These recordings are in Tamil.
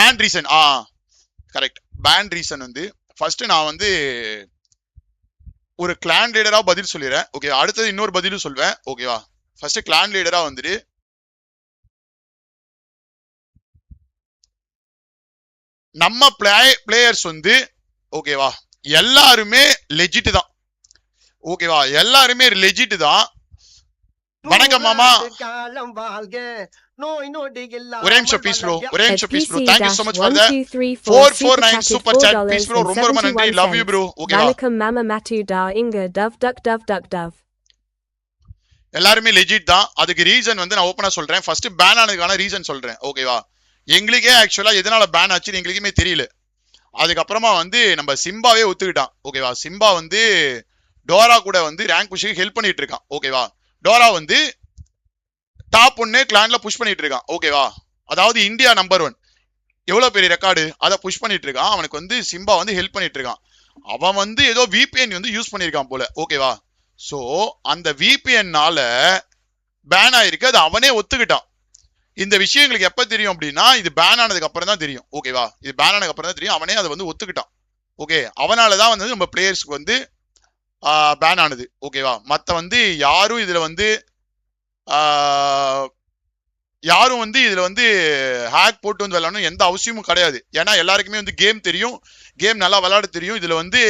Pan reason correct. பேன் ரீசன் வந்து ஃபர்ஸ்ட் நான் வந்து ஒரு கிளான் லீடரா பதில் சொல்லிடுறேன். ஓகே, அடுத்தது இன்னொரு பதிலும் சொல்வேன். ஓகேவா, ஃபர்ஸ்ட் கிளான் லீடரா வந்துட்டு நம்ம பிளேயர்ஸ் வந்து ஓகேவா எல்லாருமே லெஜிட் தான். ஓகேவா, எல்லாருமே லெஜிட் தான். வணக்கம் மாமா. ஒரே நிமிஷம் பீஸ் ப்ரோ, ஒரே நிமிஷம் peace bro. Thank you so much for the 449 super chat peace bro. ரொம்ப ரொம்ப நன்றி. Love you bro. ஓகேவா, வணக்கம் மாமா மாட்டு டா இங்க டவ் டக் டவ் டக் டவ். எல்லாருமே லெஜிட் தான். அதுக்கு ரீசன் வந்து நான் ஓப்பனா சொல்றேன். ஃபர்ஸ்ட் பேன் ஆனதுக்கான ரீசன் சொல்றேன். ஓகேவா, எங்களுக்கே ஆக்சுவலா எதனால பேன் ஆச்சுன்னு எங்களுக்குமே தெரியல. அதுக்கப்புறமா வந்து நம்ம சிம்பாவே ஒத்துக்கிட்டான். ஓகேவா, சிம்பா வந்து டோரா கூட வந்து ரேங்க் புஷ்க்கு ஹெல்ப் பண்ணிட்டு இருக்கான். ஓகேவா, டோரா வந்து டாப் 1 கிளான்ல புஷ் பண்ணிட்டு இருக்கான். ஓகேவா, அதாவது இந்தியா நம்பர் 1 எவ்வளவு பெரிய ரெக்கார்டு அதை புஷ் பண்ணிட்டு இருக்கான். அவனுக்கு வந்து சிம்பா வந்து ஹெல்ப் பண்ணிட்டு இருக்கான். அவன் வந்து ஏதோ விபிஎன் வந்து யூஸ் பண்ணிருக்கான் போல. ஓகேவா, சோ அந்த விபிஎன்னால பேன் ஆயிருக்கு. அது அவனே ஒத்துக்கிட்டான். இந்த விஷயம் எங்களுக்கு எப்ப தெரியும் அப்படின்னா, இது பேன் ஆனதுக்கு அப்புறம் தான் தெரியும். ஓகேவா, இது பேன் ஆனதுக்கு அப்புறம் தான் தெரியும். அவனே அதை வந்து ஒத்துக்கிட்டான். ஓகே, அவனாலதான் வந்து நம்ம பிளேயர்ஸ்க்கு வந்து பேன் ஆனது. ஓகேவா, மத்த வந்து யாரும் இதுல வந்து யாரும் வந்து இதுல வந்து ஹேக் போட்டு வந்து விளையாடணும் எந்த அவசியமும் கிடையாது. ஏன்னா எல்லாருக்குமே வந்து கேம் தெரியும், கேம் நல்லா விளையாட தெரியும். இதுல வந்து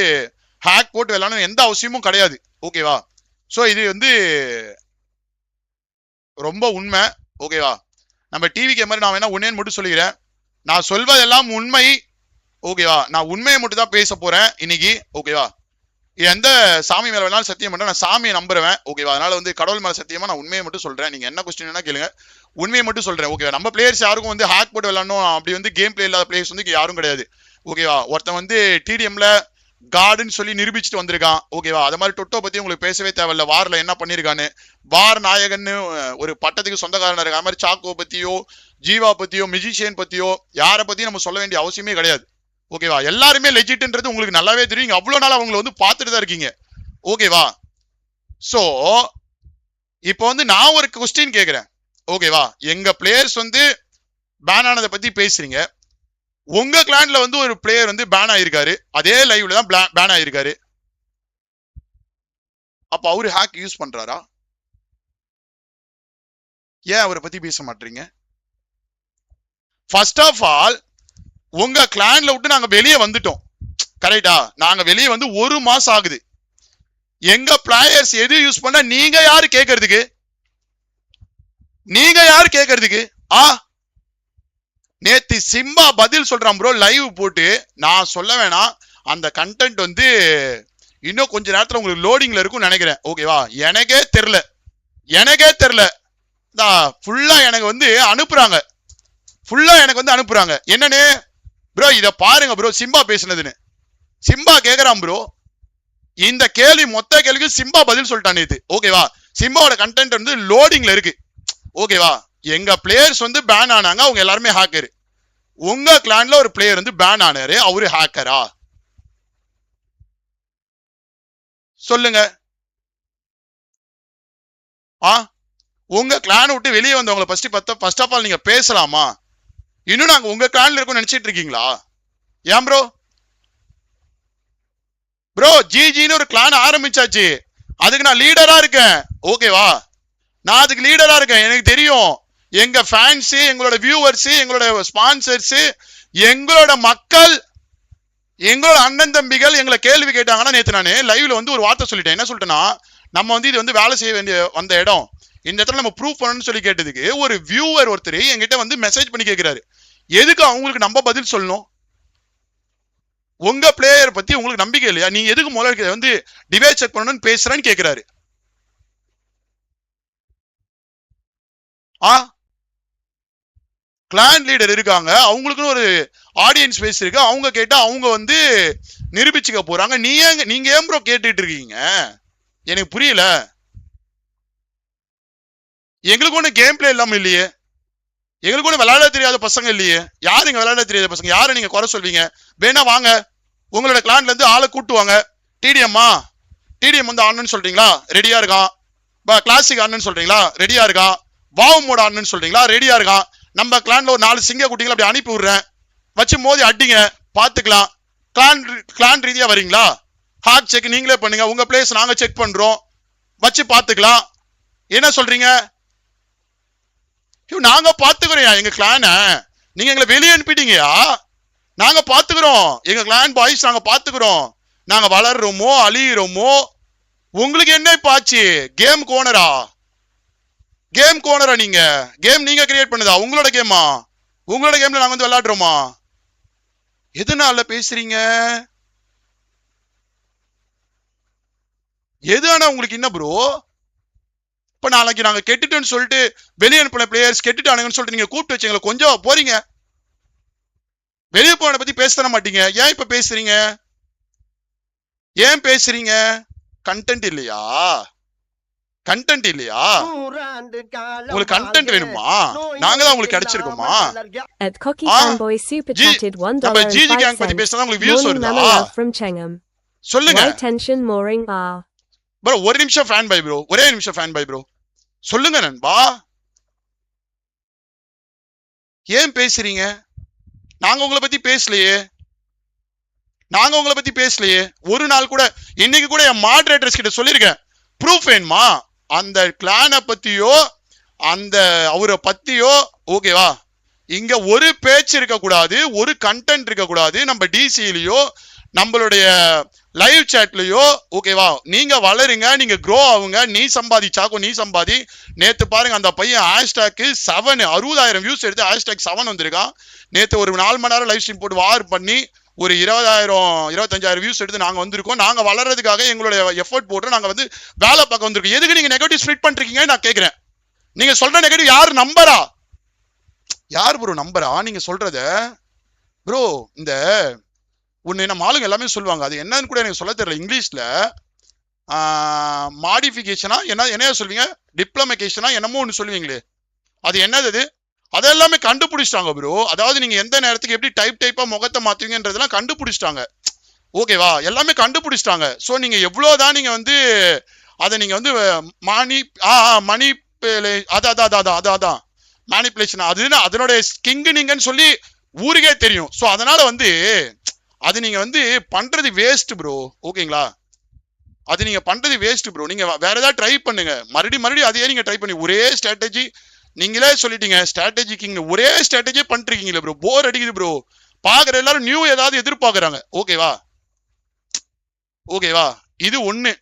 ஹேக் போட்டு விளையாடணும் எந்த அவசியமும் கிடையாது. ஓகேவா, சோ இது வந்து ரொம்ப உண்மை. ஓகேவா, நம்ம டிவி கேமரா நான் வேணா உண்மையை மட்டும் சொல்லிக்கிறேன். நான் சொல்வதெல்லாம் உண்மை. ஓகேவா, நான் உண்மையை மட்டும் தான் பேச போறேன் இன்னைக்கு. ஓகேவா, எந்த சாமி மேல வேணாலும் சத்தியம் பண்றேன். நான் சாமியை நம்புறேன். ஓகேவா, அதனால வந்து கடவுள் மேல சத்தியமா நான் உண்மையை மட்டும் சொல்றேன். நீங்க என்ன கொஸ்டின் வேணா கேளுங்க, உண்மையை மட்டும் சொல்றேன். ஓகேவா, நம்ம பிளேயர்ஸ் யாருக்கும் வந்து ஹேக் போட்டு விளையாடணும் அப்படி வந்து கேம் பிளே இல்லாத பிளேயர்ஸ் வந்து யாரும் கிடையாது. ஓகேவா, ஒருத்தன் வந்து டிடிஎம்ல கார்டுன்னு சொல்லி நிரூபிச்சுட்டு வந்திருக்கான். ஓகேவா, அது மாதிரி டொட்டோ பத்தி உங்களுக்கு பேசவே தேவையில்ல. வார்ல என்ன பண்ணிருக்கான்னு, வார் நாயகன்னு ஒரு பட்டத்துக்கு சொந்தக்காரன் இருக்கு. அது மாதிரி சாக்கோ பத்தியோ ஜீவா பத்தியோ மியூசிஷியன் பத்தியோ யாரை பத்தியும் நம்ம சொல்ல வேண்டிய அவசியமே கிடையாது. ஓகேவா, எல்லாருமே லெஜிட்ன்றது உங்களுக்கு நல்லாவே தெரியும். அவ்வளவு நாள் அவங்களை வந்து பார்த்துட்டு தான் இருக்கீங்க. ஓகேவா, சோ இப்போ வந்து நான் ஒரு கொஸ்டின் கேட்கிறேன். ஓகேவா, எங்க பிளேயர்ஸ் வந்து பேன் ஆனதை பத்தி பேசுறீங்க. உங்க கிளான்ல வந்து ஒரு பிளேயர் வந்து பேன் ஆயிருக்காரு, அதே லைவ்ல தான் பேன் ஆயிருக்காரு. அப்ப அவரு ஹேக் யூஸ் பண்றாரா? ஏன் அவரை பத்தி பேச மாட்டீங்க? ஃபர்ஸ்ட் ஆஃப் ஆல் உங்க கிளான்ல விட்டு நாங்க வெளியே வந்துட்டோம். கரெக்டா, நாங்க வெளியே வந்து 1 மாசம் ஆகுது. எங்க பிளேயர்ஸ் எது யூஸ் பண்ண நீங்க யாரு கேட்கறதுக்கு? நீங்க யாரு கேட்கறதுக்கு? நேத்து சிம்பா பதில் சொல்றான் ப்ரோ லைவ் போட்டு. நான் சொல்ல வேணாம், அந்த கண்டென்ட் வந்து இன்னும் கொஞ்ச நேரத்துல உங்களுக்கு லோடிங்ல இருக்கும் நினைக்கிறேன். ஓகேவா, எனக்கே தெரியல. ஃபுல்லா எனக்கு வந்து அனுப்புறாங்க. என்னன்னு ப்ரோ இத பாருங்க ப்ரோ, சிம்பா பேசுனதுன்னு. சிம்பா கேக்குறான் ப்ரோ, இந்த கேள்வி மொத்த கேள்விக்கு சிம்பா பதில் சொல்லிட்டான் நேத்து. ஓகேவா, சிம்பாவோட கண்டென்ட் வந்து லோடிங்ல இருக்கு. ஓகேவா, எங்க பிளேயர்ஸ் வந்து பேன் ஆனாங்க, அவங்க எல்லாருமே ஹேக்கர். உங்க கிளான்ல ஒரு பிளேயர் வந்து பேன் ஆனாரு, அவரு ஹேக்கரா? சொல்லுங்க. உங்க கிளான் விட்டு வெளியே வந்தவங்களை ஃபர்ஸ்ட் ஆஃப் ஆல் நீங்க பேசலாமா? இன்னும் நாங்க உங்க கிளான்ல இருக்கோம் நினைச்சிட்டு இருக்கீங்களா? ஏன் ப்ரோ ஜிஜின்னு ஒரு கிளான் ஆரம்பிச்சாச்சு, அதுக்கு நான் லீடரா இருக்கேன். ஓகேவா, நான் அதுக்கு லீடரா இருக்கேன். எனக்கு தெரியும் எங்க ஃபேன்ஸ், எங்களோட வியூவர்ஸ், எங்களோட ஸ்பான்சர்ஸ், எங்களோட மக்கள், எங்களோட அண்ணன் தம்பிகள் எங்களை கேள்வி கேட்டாங்கன்னா, நேற்று நான் லைவ்ல வந்து ஒரு வார்த்தை சொல்லிட்டேன். என்ன சொல்லிட்டேன்னா, நம்ம வந்து இது வந்து வேலை செய்ய வேண்டிய வந்த இடம், இந்த இடத்துல நம்ம ப்ரூவ் பண்ணணும்னு சொல்லி கேட்டதுக்கு ஒரு வியூவர் ஒருத்தர் என்கிட்ட வந்து மெசேஜ் பண்ணி கேட்கிறாரு, எதுக்கு அவங்களுக்கு நம்ம பதில் சொல்லணும்? உங்க பிளேயர் பத்தி உங்களுக்கு நம்பிக்கை இல்லையா? நீங்க எதுக்கு முதல்ல வந்து டிபேட் செக் பண்ணணும்னு பேசுறேன்னு கேட்கிறாரு. கிளான் லீடர் இருக்காங்க, அவங்களுக்குன்னு ஒரு ஆடியன்ஸ் பேஸ் இருக்கு. அவங்க கேட்டா அவங்க வந்து நிரூபிச்சுக்க போறாங்க. நீங்க ஏன் ப்ரோ கேட்டுட்டு இருக்கீங்க? எனக்கு புரியல. எங்களுக்கு ஒண்ணு கேம் பிளே இல்லாம இல்லையே, எங்களுக்கு ஒண்ணு விளையாட தெரியாத பசங்க இல்லையே. யாருங்க விளையாட தெரியாத பசங்க? யாரு நீங்க குறை சொல்வீங்க? வேணா வாங்க, உங்களோட கிளான்ல இருந்து ஆளை கூட்டுவாங்க. டிடிஎம் வந்து ஆடணும்னு சொல்றீங்களா? ரெடியா இருக்கான். கிளாசிக் ஆடணும்னு சொல்றீங்களா? ரெடியா இருக்கான். வாவ் மோட் ஆடணும்னு சொல்றீங்களா? ரெடியா இருக்கான். நம்ம கிளான்ல ஒரு 4 சிங்க குட்டிகள் அப்படி அனுப்பி விடுறேன். வச்சு மோதி அடிங்க, பாத்துக்கலாம். கிளான் ரீதியா வரீங்களா, ஹாக் செக் நீங்களே பண்ணுங்க, உங்க பிளேஸ் நாங்க செக் பண்றோம், வச்சு பாத்துக்கலாம். என்ன சொல்றீங்க? நாங்க பாத்துக்கிறோம் எங்க கிளான, நீங்க எங்களை வெளியே அனுப்பிட்டீங்கயா, நாங்க பாத்துக்கிறோம் எங்க கிளான் பாய்ஸ், நாங்க பாத்துக்கிறோம். நாங்க வளர்றோமோ அழியிறோமோ உங்களுக்கு என்ன இப்ப ஆச்சு? கேம் கோனரா? கேம் கோனரா நீங்க? கேம் நீங்க கிரியேட் பண்ணுதா? உங்களோட கேமா? உங்களோட கேம்ல நாங்க வந்து விளையாடுறோமா? எதனால பேசுறீங்க? எது ஆனா உங்களுக்கு என்ன ப்ரோ? இப்ப நாளைக்கு நாங்க கெட்டுட்டோன்னு சொல்லிட்டு வெளியே அனுப்பின பிளேயர்ஸ் கெட்டுட்டானுங்கன்னு சொல்லிட்டு நீங்க கூப்பிட்டு வச்சீங்களா, கொஞ்சம் போறீங்க, வெளியே போன பத்தி பேச தர மாட்டீங்க. ஏன் இப்ப பேசுறீங்க? ஏன் பேசுறீங்க? கண்டென்ட் இல்லையா? கண்டென்ட் இல்லையா? உங்களுக்கு கண்டென்ட் வேணுமா? நாங்க தான் உங்களுக்கு கிடைச்சிருக்கோமா? At Cocky Fanboy super chatted நம்ம ஜிஜி கேங் $1.05. பத்தி பேசினா உங்களுக்கு வியூஸ் Morning வருதா? mama love from Chengham. சொல்லுங்க Why tension mooring are. Bro. ஒரு நிமிஷம் ஃபேன் பை ப்ரோ, ஒரே நிமிஷம் ஃபேன் பை ப்ரோ. சொல்லுங்க நண்பா, ஏன் பேசுறீங்க? நாங்க உங்களை பத்தி பேசலையே, நாங்க உங்களை பத்தி பேசலையே ஒரு நாள் கூட. இன்னைக்கு கூட என் மாடரேட்டர்ஸ் கிட்ட சொல்லியிருக்கேன், ப்ரூஃப் வேணுமா? அந்த கிளானை பத்தியோ அந்த அவரை பத்தியோ ஓகேவா, இங்க ஒரு பேச்சு இருக்கக்கூடாது, ஒரு கண்டென்ட் இருக்கக்கூடாது. நம்ம டிசிலயோ நம்மளுடைய லைவ் சாட்லயோ ஓகேவா, நீங்க வளருங்க, நீங்க க்ரோ ஆகுங்க, நீ சம்பாதி சாக்கோ, நீ சம்பாதி. நேத்து பாருங்க அந்த பையன் ஹேஷ்டாக் 7 60,000 வியூஸ் எடுத்து ஹேஷ்டாக் 7 வந்திருக்கான். நேத்து ஒரு 4 மணி நேரம் லைவ் ஸ்ட்ரீம் போட்டு வார் பண்ணி ஒரு 20,000 25,000 வியூஸ் எடுத்து நாங்க வந்திருக்கோம். நாங்க வளர்றதுக்காக எங்களுடைய எஃபர்ட் போட்டு நாங்க வந்து வேலை பார்க்க வந்திருக்கோம். எதுக்கு நீங்க நெகட்டிவ் ஸ்ப்ரெட் பண்றீங்க நான் கேக்குறேன். நீங்க சொல்ற நெகட்டிவ் யார் நம்பரா? யார் ப்ரோ நம்பரா நீங்க சொல்றத? ப்ரோ இந்த ஒன்னு நம்ம ஆளுங்க எல்லாமே சொல்லுவாங்க, அது என்னன்னு கூட எனக்கு சொல்ல தெரியல இங்கிலீஷ்ல. மாடிஃபிகேஷனா என்ன சொல்வீங்க, டிப்ளமேஷனா என்னமோ ஒன்று சொல்லுவீங்களே, அது என்னது? அது அதெல்லாமே கண்டுபிடிச்சிட்டாங்க ப்ரோ. அதாவது நீங்க எந்த நேரத்துக்கு எப்படி டைப்பா முகத்தை மாத்துவீங்கன்றதெல்லாம் கண்டுபிடிச்சிட்டாங்க ஓகேவா, எல்லாமே கண்டுபிடிச்சிட்டாங்க. ஸோ நீங்க எவ்வளவுதான் நீங்க வந்து அதை நீங்க வந்து மணி அதான் மேனிப்புலேஷன் அதுன்னு அதனுடைய கிங்கு நீங்கன்னு சொல்லி ஊருக்கே தெரியும். ஸோ அதனால வந்து அது நீங்க வந்து பண்றது வேஸ்ட் ப்ரோ, ஓகேங்களா? அது நீங்க பண்றது வேஸ்ட் ப்ரோ. நீங்க வேற ஏதாவது ட்ரை பண்ணுங்க, மறுபடியும் அதையே நீங்க ட்ரை பண்ணி ஒரே ஸ்ட்ராட்டஜி. நீங்களே சொல்லிட்டீங்க ஸ்ட்ராட்டஜி கிங், ஒரே ஸ்ட்ராட்டஜியே பண்ணிருக்கீங்களே ப்ரோ, போர் அடிக்குது ப்ரோ. பாக்குற எல்லாரும் நியூ ஏதாவது எதிர்பார்க்கறாங்க ஓகேவா, ஓகேவா? இது ஒண்ணு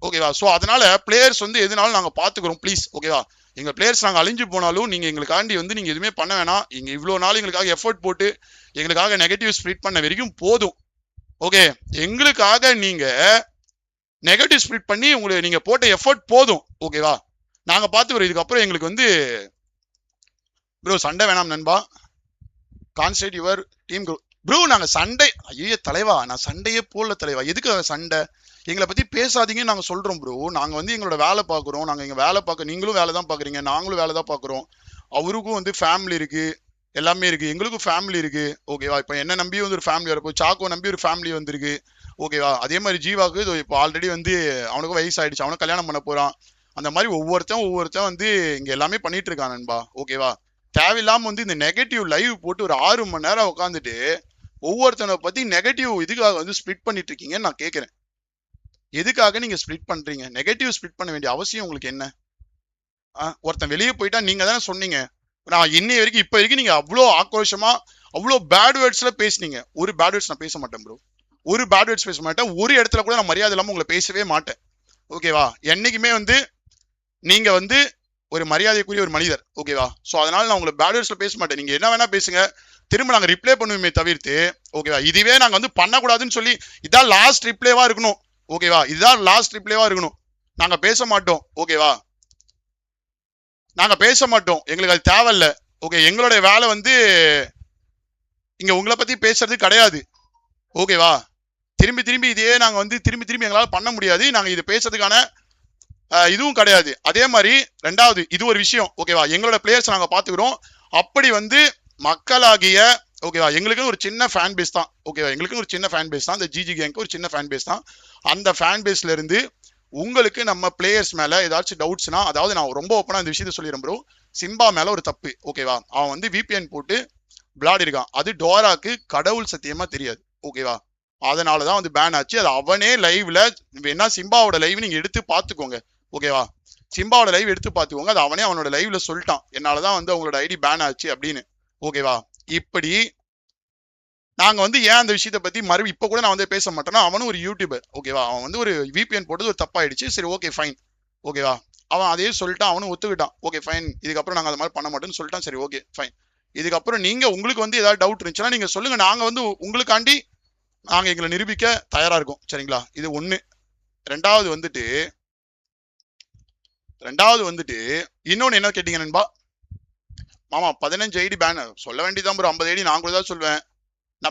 ஓகேவா. ஸோ அதனால பிளேயர்ஸ் வந்து எதுனாலும் நாங்க பாத்துக்கிறோம் ப்ளீஸ் ஓகேவா. எங்க பிளேயர்ஸ் நாங்க அழிஞ்சு போனாலும் நீங்க எங்களுக்காண்டி வந்து நீங்க எதுவுமே பண்ண வேணாம். இங்க இவ்வளவு நாள் எங்களுக்காக எஃபர்ட் போட்டு எங்களுக்காக நெகட்டிவ் ஸ்ப்ளிட் பண்ண வரைக்கும் போதும் ஓகே. எங்களுக்காக நீங்க நெகட்டிவ் ஸ்ப்ளிட் பண்ணி உங்களுக்கு நீங்க போட்ட எஃபர்ட் போதும் ஓகேவா. நாங்க பார்த்துக்கிறோம். இதுக்கப்புறம் எங்களுக்கு வந்து ப்ரோ சண்டை வேணாம் நண்பா, கான்சென்ட்ரேட் யுவர் டீம் ப்ரோ. நாங்க சண்டை, ஐயோ தலைவா நான் சண்டையே போடல தலைவா, எதுக்கு சண்டை? எங்களை பத்தி பேசாதீங்கன்னு நாங்க சொல்றோம் ப்ரோ. நாங்க வந்து எங்களோட வேலை பார்க்குறோம், நாங்க எங்க வேலை பார்க்க, நீங்களும் வேலை தான் பாக்குறீங்க, நாங்களும் வேலை தான் பாக்குறோம். அவருக்கும் வந்து ஃபேமிலி இருக்கு, எல்லாமே இருக்கு, எங்களுக்கும் ஃபேமிலி இருக்கு ஓகேவா. இப்ப என்ன நம்பி வந்து ஒரு ஃபேமிலி வரப்போ, சாக்கோ நம்பி ஒரு ஃபேமிலி வந்திருக்கு ஓகேவா. அதே மாதிரி ஜீவாக்கு இப்போ ஆல்ரெடி வந்து அவனுக்கும் வயசாயிடுச்சு, அவனும் கல்யாணம் பண்ண போறான். அந்த மாதிரி ஒவ்வொருத்தன் வந்து இங்க எல்லாமே பண்ணிட்டு இருக்கான் நண்பா ஓகேவா. தேவையில்லாம வந்து இந்த நெகட்டிவ் லைவ் போட்டு ஒரு 6 மணி நேரம் உட்காந்துட்டு ஒவ்வொருத்தனை பத்தி நெகட்டிவ் இதுக்காக வந்து ஸ்ப்ளிட் பண்ணிட்டு இருக்கீங்கன்னு நான் கேட்கிறேன். எதுக்காக நீங்க ஸ்ப்ளிட் பண்றீங்க? நெகட்டிவ் ஸ்ப்ளிட் பண்ண வேண்டிய அவசியம் உங்களுக்கு என்ன? ஒருத்தன் வெளியே போயிட்டா நீங்க தானே சொன்னீங்க. நான் இன்னை வரைக்கும் இப்ப வரைக்கும் நீங்க அவ்வளோ ஆக்ரோஷமா அவ்வளோ பேட் வேர்ட்ஸ்ல பேசுனீங்க. ஒரு பேட் வேர்ட்ஸ் நான் பேச மாட்டேன் ப்ரோ, ஒரு பேட் வேர்ட்ஸ் பேச மாட்டேன். ஒரு இடத்துல கூட நான் மரியாதை இல்லாம உங்களை பேசவே மாட்டேன் ஓகேவா. என்னைக்குமே வந்து நீங்க வந்து ஒரு மரியாதைக்குரிய ஒரு மனிதர் ஓகேவா. ஸோ அதனால நான் உங்களை பேட் வேர்ட்ஸ்ல பேச மாட்டேன். நீங்க என்ன வேணா பேசுங்க, திரும்ப நாங்க ரிப்ளை பண்ணுவோமே தவிர்த்து ஓகேவா. இதுவே நாங்க வந்து பண்ணக்கூடாதுன்னு சொல்லி இதான் லாஸ்ட் ரிப்ளைவா இருக்கணும் ஓகேவா, இதுதான் லாஸ்ட் ரிப்ளைவா இருக்கணும். நாங்க பேச மாட்டோம் ஓகேவா, நாங்க பேச மாட்டோம், எங்களுக்கு அது தேவையில்ல ஓகே. எங்களுடைய வேலை வந்து இங்க உங்களை பத்தி பேசுறது கிடையாது ஓகேவா. திரும்பி இதையே நாங்க வந்து திரும்பி எங்களால பண்ண முடியாது. நாங்க இது பேசுறதுக்கான இதுவும் கிடையாது. அதே மாதிரி ரெண்டாவது இது ஒரு விஷயம் ஓகேவா, எங்களோட பிளேயர்ஸ் நாங்க பாத்துக்கிறோம். அப்படி வந்து மக்களாகிய ஓகேவா, எங்களுக்கு ஒரு சின்ன ஃபேன் பேஸ் தான் ஓகேவா, எங்களுக்கு ஒரு சின்ன ஃபேன் பேஸ் தான், இந்த ஜிஜி கேங்க்கு ஒரு சின்ன ஃபேன் பேஸ் தான். அந்த ஃபேன் பேஸ்ல இருந்து உங்களுக்கு நம்ம பிளேயர்ஸ் மேல ஏதாச்சும் டவுட்ஸ்னா, அதாவது நான் ரொம்ப ஓப்பனா இந்த விஷயத்த சொல்லிடுறேன் ப்ரோ, சிம்பா மேல ஒரு தப்பு ஓகேவா. அவன் வந்து விபிஎன் போட்டு விளையாடி இருக்கான். அது டோராக்கு கடவுள் சத்தியமா தெரியாது. ஓகேவா? அதனாலதான் வந்து பேன் ஆச்சு. அது அவனே லைவ்ல வேணா சிம்பாவோட லைவ் நீங்க எடுத்து பாத்துக்கோங்க. ஓகேவா? சிம்பாவோட லைவ் எடுத்து பாத்துக்கோங்க. அது அவனே அவனோட லைவ்ல சொல்லிட்டான், என்னாலதான் வந்து அவங்களோட ஐடி பேன் ஆச்சு அப்படின்னு. ஓகேவா? இப்படி நாங்க வந்து ஏன் அந்த விஷயத்த பத்தி இப்ப கூட நான் வந்து பேச மாட்டேன்னா, அவனும் ஒரு யூடியூபர். ஓகேவா? அவன் வந்து ஒரு VPN போட்டது ஒரு தப்பாயிடுச்சு. சரி, ஓகே ஃபைன். ஓகேவா? அவன் அதே சொல்லிட்டான், அவனும் ஒத்துக்கிட்டான். ஓகே ஃபைன், இதுக்கப்புறம் நாங்க அந்த மாதிரி பண்ண மாட்டோம்னு சொல்லிட்டான். சரி, ஓகே ஃபைன். இதுக்கப்புறம் நீங்க உங்களுக்கு வந்து ஏதாவது டவுட் இருந்துச்சுன்னா நீங்க சொல்லுங்க. நாங்க வந்து உங்களுக்காண்டி நாங்க எங்களை நிரூபிக்க தயாரா இருக்கோம். சரிங்களா? இது ஒண்ணு. ரெண்டாவது வந்துட்டு இன்னொன்னு என்ன கேட்டீங்க நண்பா? மாமா 15 ஐடி பேன் சொல்ல வேண்டியதான் ப்ரோ. 50 ஐடி நான் கூட தான் சொல்வேன்.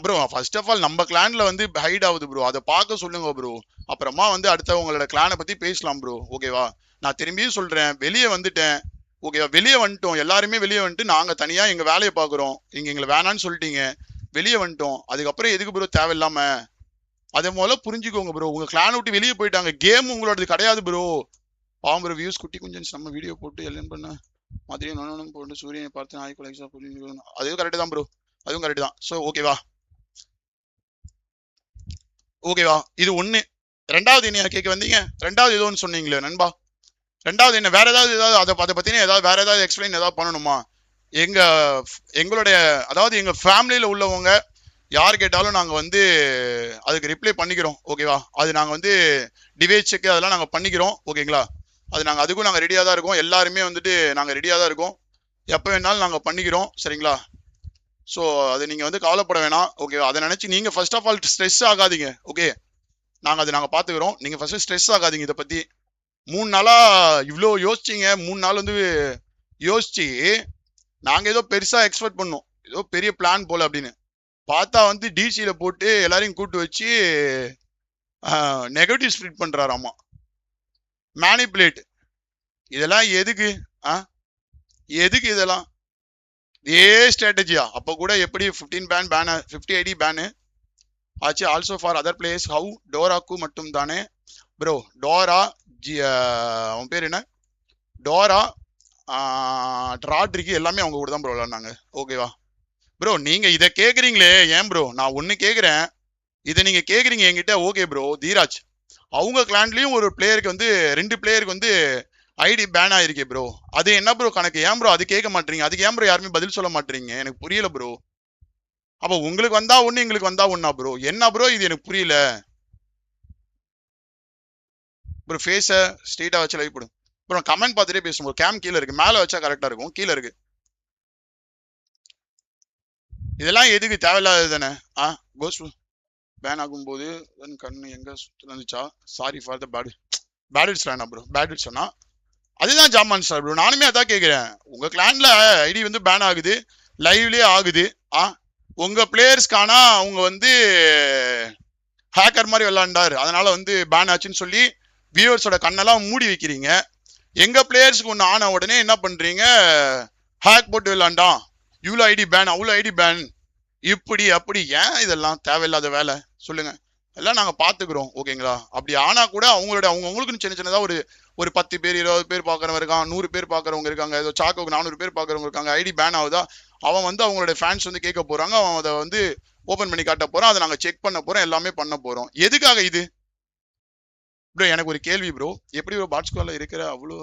ப்ரோ ஃபர்ஸ்ட் ஆஃப் ஆல் நம்ம கிளான்ல வந்து ஹைட் ஆகுது ப்ரோ, அதை பார்க்க சொல்லுங்க ப்ரோ. அப்புறமா வந்து அடுத்த உங்களோட கிளானை பத்தி பேசலாம் ப்ரோ. ஓகேவா? நான் திரும்பியும் சொல்றேன், வெளியே வந்துட்டேன். ஓகேவா? வெளியே வந்துட்டோம், எல்லாருமே வெளியே வந்துட்டு நாங்க தனியா எங்க வேலையை பாக்குறோம். நீங்க எங்களை வேணான்னு சொல்லிட்டீங்க, வெளியே வந்துட்டோம். அதுக்கப்புறம் எதுக்கு ப்ரோ தேவையில்லாம? அதை முதல்ல புரிஞ்சுக்கோங்க ப்ரோ. உங்க கிளானை விட்டு வெளியே போயிட்டாங்க, கேம் உங்களோடது கிடையாது ப்ரோ. பாவம் ப்ரோ, வியூஸ் குட்டி கொஞ்சம் நம்ம வீடியோ போட்டு எல்லாம் பண்ண மாதிரியே நோனும் போட்டு சூரியனை பார்த்து நாய் கொலைசா புரிஞ்சு, அதுவும் கரெக்ட் தான் ப்ரோ, அதுவும் கரெக்ட் தான். ஸோ ஓகேவா? ஓகேவா? இது ஒண்ணு. ரெண்டாவது என்ன கேட்க வந்தீங்க? ரெண்டாவது ஏதோ ஒன்று சொன்னீங்களே நண்பா. ரெண்டாவது என்ன? வேற ஏதாவது அதை பத்தின ஏதாவது வேற ஏதாவது எக்ஸ்பிளைன் ஏதாவது பண்ணணுமா? எங்களுடைய அதாவது எங்க ஃபேமிலியில உள்ளவங்க யார் கேட்டாலும் நாங்க வந்து அதுக்கு ரிப்ளை பண்ணிக்கிறோம். ஓகேவா? அது நாங்க வந்து டிவைஸ் செக் அதெல்லாம் நாங்க பண்ணிக்கிறோம். ஓகேங்களா? அது நாங்க அதுக்கும் நாங்க ரெடியா தான் இருக்கோம். எல்லாருமே வந்துட்டு நாங்க ரெடியா தான் இருக்கோம். எப்ப வேணாலும் நாங்க பண்ணிக்கிறோம். சரிங்களா? ஸோ அது நீங்க வந்து கவலைப்பட வேணாம். ஓகேவா? அதை நினைச்சு நீங்க ஃபர்ஸ்ட் ஆஃப் ஆல் ஸ்ட்ரெஸ் ஆகாதீங்க. ஓகே, நாங்க பாத்துக்கிறோம். நீங்க ஃபர்ஸ்ட் ஸ்ட்ரெஸ் ஆகாதீங்க. இதை பத்தி 3 நாளா இவ்வளோ யோசிச்சீங்க. 3 நாள் வந்து யோசிச்சு நாங்க ஏதோ பெருசா எக்ஸ்பெக்ட் பண்ணோம், ஏதோ பெரிய பிளான் போல அப்படின்னு. பார்த்தா வந்து டிசியில போட்டு எல்லாரையும் கூட்டு வச்சு நெகட்டிவ் ஸ்ப்ரிட் பண்றாராமா, மேனிபுலேட். இதெல்லாம் எதுக்கு? எதுக்கு இதெல்லாம்? இதே ஸ்ட்ராட்டஜியா? அப்ப கூட எப்படி 50 ஐடி பேனு ஆச்சு. Also for other players. How? டோராக்கு மட்டும் தானே ப்ரோ? டோரா அவன் பேர் என்ன, டோரா ராட்ரிக்கு எல்லாமே அவங்க கூட தான் ப்ரோ விளாண்டாங்க. ஓகேவா ப்ரோ? நீங்க இதை கேக்குறீங்களே ஏன் ப்ரோ? நான் ஒண்ணு கேக்குறேன், இதை நீங்க கேக்குறீங்க என்கிட்ட. ஓகே ப்ரோ, தீராஜ் அவங்க கிளான்லயும் ஒரு பிளேயருக்கு வந்து 2 பிளேயருக்கு வந்து ஐடி பேன் ஆயிருக்கே ப்ரோ. அது என்ன ப்ரோ கணக்கு? ஏன் ப்ரோ அது கேட்க மாட்டீங்க? அதுக்கு ஏன் ப்ரோ யாருமே பதில் சொல்ல மாட்டீங்க? எனக்கு புரியல ப்ரோ. அப்ப உங்களுக்கு வந்தா ஒண்ணு, எங்களுக்கு வந்தா ஒண்ணா ப்ரோ? என்ன ப்ரோ இது? எனக்கு புரியல ப்ரோ. ஃபேஸ ஸ்ட்ரெயிட்டா வச்சு லைவ் போடும் ப்ரோ. கமெண்ட் பார்த்துட்டே பேசும். கேம் கீழே இருக்கு, மேல வச்சா கரெக்டா இருக்கும். கீழே இருக்கு. இதெல்லாம் எதுக்கு? தேவையில்லாதது தானே. கோஸ்ட் பேன் ஆகும்போது கண்ணு எங்க வந்துச்சா? சாரி ஃபார் த பேட் சொன்னா ப்ரோ. பேட் சொன்னா அதுதான் ஜாமான் சார் ப்ரோ. நானுமே அதான் கேட்கிறேன். உங்க கிளான்ல ஐடி வந்து பேன் ஆகுது, லைவ்லயே ஆகுது. உங்க பிளேயர்ஸ்க்கான அவங்க வந்து ஹேக்கர் மாதிரி விளையாண்டாரு, அதனால வந்து பேன் ஆச்சுன்னு சொல்லி வியூவர்ஸோட கண்ணெல்லாம் மூடி வைக்கிறீங்க. எங்க பிளேயர்ஸ்க்கு ஒன்று ஆன உடனே என்ன பண்றீங்க? ஹேக் போட்டு விளையாண்டான், இவ்வளோ ஐடி பேன், அவ்வளோ ஐடி பேன், இப்படி அப்படி. ஏன் இதெல்லாம் தேவையில்லாத வேலை? சொல்லுங்க. எல்லாம் நாங்க பாத்துக்கிறோம். ஓகேங்களா? அப்படி ஆனா கூட அவங்களுக்குன்னு சின்ன சின்னதா ஒரு 10 பேர் 20 பேர் பாக்குறவங்க இருக்கான், 100 பேர் பாக்குறவங்க இருக்காங்க, ஏதோ சாக்கோக்கு 400 பேர் பாக்குறவங்க இருக்காங்க. ஐடி பேன் ஆகுதா? அவன் வந்து அவங்களோட ஃபேன்ஸ் வந்து கேட்க போறாங்க, அவன் அதை வந்து ஓபன் பண்ணி காட்ட போறான், அதை நாங்க செக் பண்ண போறோம், எல்லாமே பண்ண போறோம். எதுக்காக இது ப்ரோ? எனக்கு ஒரு கேள்வி ப்ரோ. எப்படி ப்ரோ பாட் ஸ்குவாட்ல இருக்கிற அவ்வளோ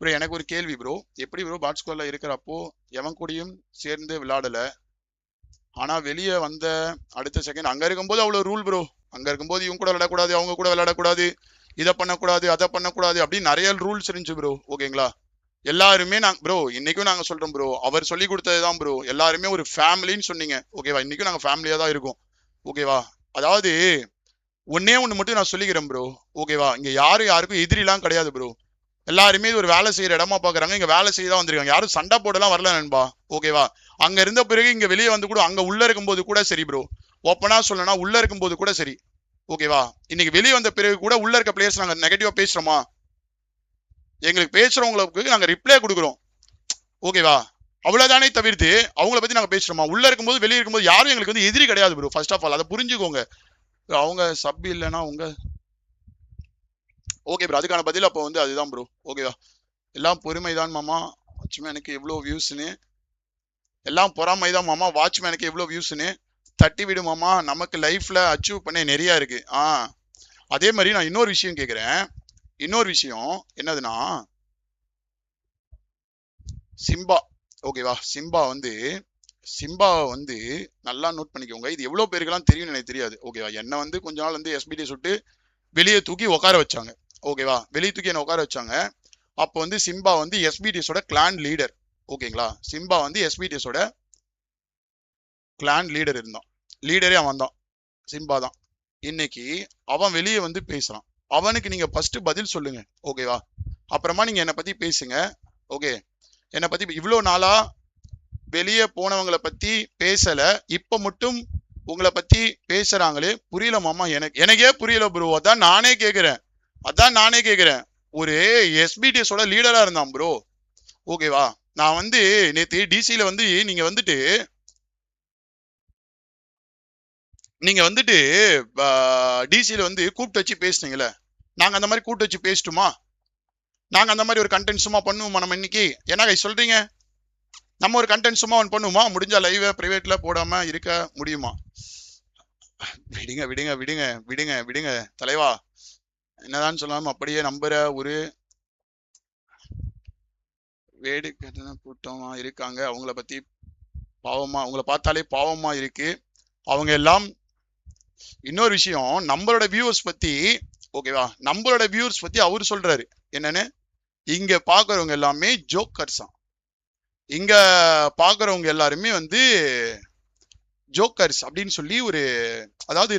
ப்ரோ? எனக்கு ஒரு கேள்வி ப்ரோ. எப்படி ப்ரோ பாட் ஸ்குவாட்ல இருக்கிறப்போ எவன் கூடயும் சேர்ந்து விளையாடல, ஆனா வெளியே வந்த அடுத்த செகண்ட் அங்க இருக்கும்போது அவ்வளவு ரூல் ப்ரோ. அங்க இருக்கும்போது இவங்க கூட விளையாடக்கூடாது, அவங்க கூட விளையாடக்கூடாது, இதை பண்ணக்கூடாது, அதை பண்ணக்கூடாது, அப்படின்னு நிறைய ரூல்ஸ் இருந்துச்சு ப்ரோ. ஓகேங்களா? எல்லாருமே ப்ரோ இன்னைக்கும் நாங்க சொல்றோம் ப்ரோ, அவர் சொல்லி கொடுத்ததுதான் ப்ரோ. எல்லாருமே ஒரு ஃபேமிலின்னு சொன்னீங்க. ஓகேவா? இன்னைக்கும் நாங்க ஃபேமிலியா தான் இருக்கோம். ஓகேவா? அதாவது ஒன்னே ஒண்ணு மட்டும் நான் சொல்லிக்கிறேன் ப்ரோ. ஓகேவா? இங்க யாருக்கும் எதிரிலாம் கிடையாது ப்ரோ. எல்லாருமே ஒரு வேலை செய்யற இடமா பாக்குறாங்க, இங்க வேலை செய்ய தான் வந்திருக்காங்க. யாரும் சண்டை போடலாம் வரல நண்பா. ஓகேவா? அங்க இருந்த பிறகு இங்க வெளியே வந்து கூட, அங்க உள்ள இருக்கும்போது கூட சரி ப்ரோ, ஓப்பனா சொல்லனா உள்ள இருக்கும்போது கூட சரி. ஓகேவா? இன்னைக்கு வெளியே வந்த பிறகு கூட உள்ள இருக்க பிளேயர்ஸ் நாங்க நெகட்டிவா பேசுறோமா? எங்களுக்கு பேசுறவங்களுக்கு நாங்க ரிப்ளை கொடுக்குறோம். ஓகேவா? அவ்வளவுதானே தவிர்த்து அவங்கள பத்தி நாங்க பேசுறோமா? உள்ள இருக்கும்போது வெளியே இருக்கும்போது யாரும் எங்களுக்கு வந்து எதிரி கிடையாது ப்ரோ. ஃபர்ஸ்ட் ஆஃப் ஆல் அதை புரிஞ்சுக்கோங்க. அவங்க சப் இல்லைன்னா உங்க ஓகே ப்ரோ, அதுக்கான பதில் அப்போ வந்து அதுதான் ப்ரோ. ஓகேவா, எல்லாம் பொறுமைதான் மாமா, வாட்ச்மேனுக்கு எவ்வளோ வியூஸ்னு, எல்லாம் பொறாமைதான் மாமா, வாட்ச்மேனுக்கு எவ்வளோ வியூஸ்னு தட்டி விடு மாமா, நமக்கு லைஃப்ல அச்சீவ் பண்ண நிறைய இருக்கு. அதே மாதிரி நான் இன்னொரு விஷயம் கேட்கிறேன். இன்னொரு விஷயம் என்னதுன்னா, சிம்பா, ஓகேவா, சிம்பா வந்து நல்லா நோட் பண்ணிக்கோங்க. இது எவ்வளவு பேருக்கெல்லாம் தெரியும்னு எனக்கு தெரியாது. ஓகேவா, என்ன வந்து கொஞ்ச நாள் வந்து எஸ்பிடி சுட்டு வெளியே தூக்கி உட்கார வச்சாங்க. ஓகேவா, வெளியே தூக்கி என்ன உட்கார வச்சாங்க. அப்போ வந்து சிம்பா வந்து எஸ்பிடிஎஸோட கிளான் லீடர். ஓகேங்களா, சிம்பா வந்து எஸ்பிடிஎஸோட கிளான் லீடர் இருந்தான். லீடரே அவன் தான், சிம்பா தான். இன்னைக்கு அவன் வெளியே வந்து பேசுறான். அவனுக்கு நீங்க ஃபர்ஸ்ட் பதில் சொல்லுங்க. ஓகேவா, அப்புறமா நீங்க என்னை பத்தி பேசுங்க. ஓகே, என்னை பத்தி இவ்வளவு நாளா வெளியே போனவங்களை பத்தி பேசல, இப்ப மட்டும் உங்களை பத்தி பேசுறாங்களே, புரியல மாமா, எனக்கே புரியல ப்ரோ. அதான் நானே கேக்குறேன். ஒரு எஸ்பிடிஎஸோட லீடரா இருந்தான் ப்ரோ. ஓகேவா, நான் வந்து நேத்து டிசில வந்து நீங்க வந்துட்டு டிசில வந்து கூப்பிட்டு வச்சு பேசுனீங்கல்ல, நாங்க அந்த மாதிரி கூப்பிட்டு வச்சு பேசட்டுமா? நாங்க அந்த மாதிரி ஒரு கண்டென்ட் சும்மா பண்ணுவோமா நம்ம இன்னைக்கு? என்ன கை சொல்றீங்க? நம்ம ஒரு கண்டென்ட் சும்மா ஒன்று பண்ணுவோமா? முடிஞ்சா லைவ் பிரைவேட்ல போடாம இருக்க முடியுமா? விடுங்க விடுங்க விடுங்க விடுங்க விடுங்க தலைவா, என்னதான் சொல்லாம அப்படியே நம்புற ஒரு வேடு கூட்டமா இருக்காங்க. அவங்கள பத்தி பாவமா, அவங்கள பார்த்தாலே பாவமா இருக்கு. அவங்க எல்லாம் இன்னொரு விஷயம், நம்மளோட வியூவர்ஸ் பத்தி, ஓகேவா, நம்மளோட வியூவர்ஸ் பத்தி அவரு சொல்றாரு என்னன்னு, இங்க பாக்குறவங்க எல்லாமே ஜோக்கர்ஸா, இங்க பாக்குறவங்க எல்லாருமே வந்து ஜோக்கர்ஸ் அப்படின்னு சொல்லி ஒரு, அதாவது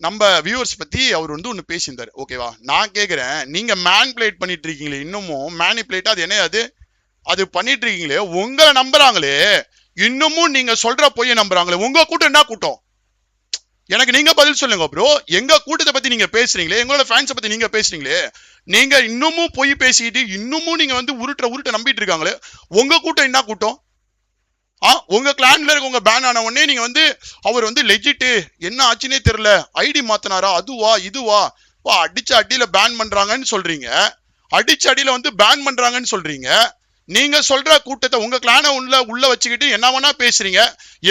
நம்ம வியூவர்ஸ் பத்தி அவர் வந்து ஒண்ணு பேசியிருந்தாரு. ஓகேவா, நான் கேக்குறேன், நீங்க மேனிபுலேட் பண்ணிட்டு இருக்கீங்களே, இன்னமும் மேனிபுலேட், அது என்ன அது பண்ணிட்டு இருக்கீங்களே, உங்களை நம்புறாங்களே, இன்னமும் நீங்க சொல்ற பொய்ய நம்புறாங்களே. உங்க கூட்டம் என்ன கூட்டம்? எனக்கு நீங்க பதில் சொல்லுங்க ப்ரோ. எங்க கூட்டத்தை பத்தி நீங்க பேசுறீங்களே, எங்களோட ஃபேன்ஸை பத்தி நீங்க பேசுறீங்களே, நீங்க இன்னமும் பொய் பேசிக்கிட்டு இன்னமும் நீங்க வந்து உருட்ட நம்பிட்டு இருக்காங்களே, உங்க கூட்டம் என்ன கூட்டம்? உங்க கிளான்ல இருக்க உங்க பேன் ஆன உடனே நீங்க வந்து அவர் வந்து லெஜிட், என்ன ஆச்சுன்னே தெரியல, ஐடி மாத்தினாரா, அதுவா இதுவா, அடிச்ச அடியில பேன் பண்றாங்கன்னு சொல்றீங்க, அடிச்ச அடியில வந்து பேன் பண்றாங்கன்னு சொல்றீங்க. நீங்க சொல்ற கூட்டத்தை உங்க கிளான உள்ள வச்சுக்கிட்டு என்ன வேணா பேசுறீங்க,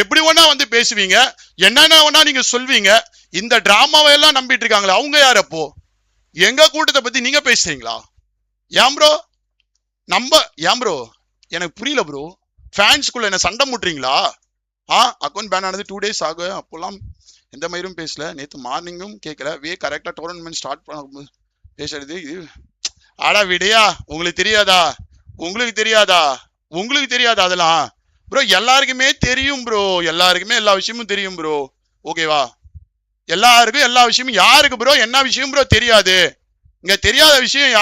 எப்படி வேணா வந்து பேசுவீங்க, என்னென்ன வேணா நீங்க சொல்வீங்க. இந்த டிராமாவை எல்லாம் நம்பிட்டு இருக்காங்களே, அவங்க யார்? அப்போ எங்க கூட்டத்தை பத்தி நீங்க பேசுறீங்களா? ஏன் ப்ரோ ஏன் ப்ரோ, எனக்கு புரியல ப்ரோ. ஃபேன்ஸ்குள்ள என்ன சண்டை முட்டுறீங்களா? அக்கௌண்ட் பேன் ஆனது 2 days ஆகும், அப்போல்லாம் எந்த மாதிரியும் பேசல, நேற்று மார்னிங்கும் கேட்கல, கரெக்டா டோர்னமெண்ட் ஸ்டார்ட் பண்ண பேசுறது இது. ஆடா விடையா, உங்களுக்கு தெரியாதா அதெல்லாம்? ப்ரோ எல்லாருக்குமே தெரியும் ப்ரோ, எல்லாருக்குமே எல்லா விஷயமும் தெரியும் ப்ரோ. ஓகேவா, எல்லாருக்கும் எல்லா விஷயமும். யாருக்கு ப்ரோ என்ன விஷயம் ப்ரோ தெரியாது? இங்க தெரியாத விஷயம்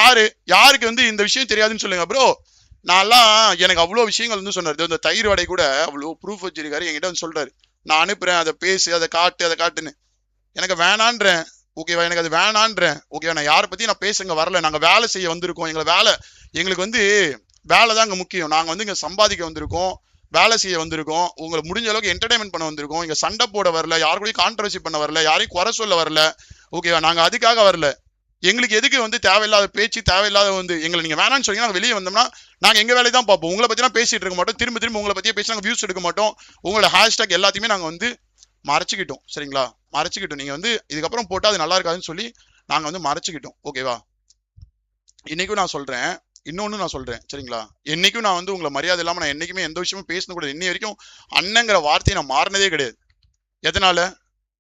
யாருக்கு வந்து இந்த விஷயம் தெரியாதுன்னு சொல்லுங்க ப்ரோ. நான்லாம் எனக்கு அவ்வளோ விஷயங்கள் வந்து சொன்னாரு. இந்த தயிர் வடை கூட அவ்வளோ ப்ரூஃப் வச்சிருக்காரு, என்கிட்ட வந்து சொல்றாரு, நான் அனுப்புறேன், அதை பேசு, அதை காட்டுன்னு. எனக்கு வேணான்றேன். ஓகேவா, எனக்கு அது வேணான்றேன். ஓகேவா, நான் யாரை பத்தி நான் பேசுங்க வரல, நாங்க வேலை செய்ய வந்திருக்கோம். எங்களுக்கு வந்து வேலை தான் இங்க முக்கியம். நாங்க வந்து இங்க சம்பாதிக்க வந்திருக்கோம், வேலை செய்ய வந்திருக்கோம், உங்களை முடிஞ்ச அளவுக்கு என்டர்டைன்மெண்ட் பண்ண வந்திருக்கோம். இங்க சண்டை போட வரல, யாருக்கூடயும் கான்ட்ரவர்சி பண்ண வரல, யாரையும் குறை சொல்ல வரல. ஓகேவா, நாங்க அதுக்காக வரல. எங்களுக்கு எதுக்கு வந்து தேவையில்லாத பேச்சு, தேவையில்லாத வந்து எங்களை நீங்க வேணான்னு சொன்னீங்கன்னா நாங்கள் வெளியே வந்தோம்னா நாங்கள் எங்க வேலையை தான் பார்ப்போம். உங்களை பத்திலாம் பேசிட்டு இருக்க மாட்டோம், திரும்ப உங்களை பத்தியே பேசி நாங்கள் வியூஸ் எடுக்க மாட்டோம். உங்களோட ஹேஷ்டாக் எல்லாத்தையுமே நாங்கள் வந்து மறைச்சிக்கிட்டோம். சரிங்களா, மறைச்சிக்கிட்டோம். நீங்க வந்து இதுக்கப்புறம் போட்டா அது நல்லா இருக்காதுன்னு சொல்லி நாங்க வந்து மறைச்சிக்கிட்டோம். ஓகேவா, இன்னைக்கும் நான் சொல்றேன், இன்னொன்னு நான் சொல்றேன். சரிங்களா, என்னைக்கும் நான் வந்து உங்களை மரியாதை இல்லாம நான் என்னைக்குமே எந்த விஷயமும் பேசணும் கூட, இன்னை வரைக்கும் அண்ணங்கிற வார்த்தையை நான் மாறினதே கிடையாது. எதனால?